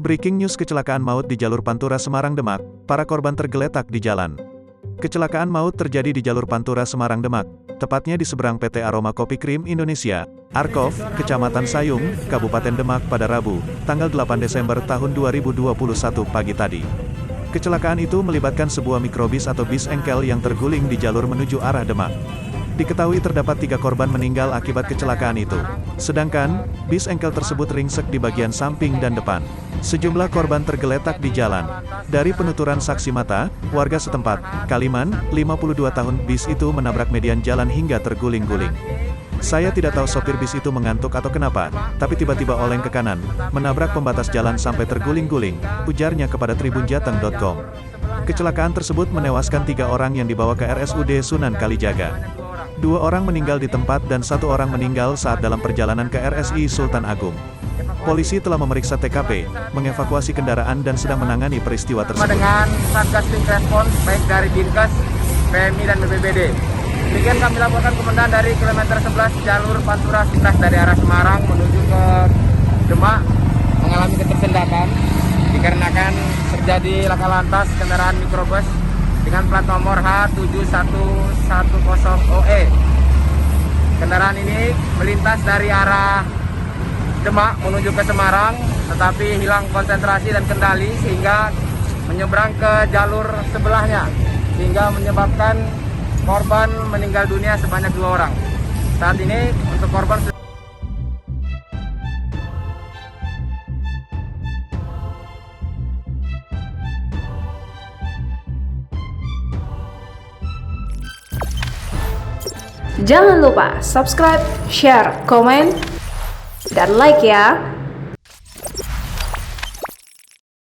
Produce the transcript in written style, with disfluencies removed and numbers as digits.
Breaking news: kecelakaan maut di jalur Pantura Semarang Demak, para korban tergeletak di jalan. Kecelakaan maut terjadi di jalur Pantura Semarang Demak, tepatnya di seberang PT Aroma Kopi Krim Indonesia, Arkov, Kecamatan Sayung, Kabupaten Demak pada Rabu, tanggal 8 Desember tahun 2021 pagi tadi. Kecelakaan itu melibatkan sebuah mikrobis atau bis engkel yang terguling di jalur menuju arah Demak. Diketahui terdapat 3 korban meninggal akibat kecelakaan itu. Sedangkan, bis engkel tersebut ringsek di bagian samping dan depan. Sejumlah korban tergeletak di jalan. Dari penuturan saksi mata, warga setempat, Kaliman, 52 tahun, bis itu menabrak median jalan hingga terguling-guling. Saya tidak tahu sopir bis itu mengantuk atau kenapa, tapi tiba-tiba oleng ke kanan, menabrak pembatas jalan sampai terguling-guling, ujarnya kepada tribunjateng.com. Kecelakaan tersebut menewaskan 3 orang yang dibawa ke RSUD Sunan Kalijaga. 2 orang meninggal di tempat dan 1 orang meninggal saat dalam perjalanan ke RSI Sultan Agung. Polisi telah memeriksa TKP, mengevakuasi kendaraan dan sedang menangani peristiwa tersebut. Dengan Satgas Quick Response baik dari Dinkes, PMI dan BPBD. Demikian kami laporkan komandan dari kilometer 11 jalur Pantura lintas dari arah Semarang menuju ke Demak mengalami ketersendatan dikarenakan terjadi laka lantas kendaraan mikrobus dengan plat nomor H7110OE. Kendaraan ini melintas dari arah Demak menuju ke Semarang, tetapi hilang konsentrasi dan kendali sehingga menyeberang ke jalur sebelahnya, sehingga menyebabkan korban meninggal dunia sebanyak 2 orang. Saat ini untuk korban Jangan lupa subscribe, share, komen, dan like ya.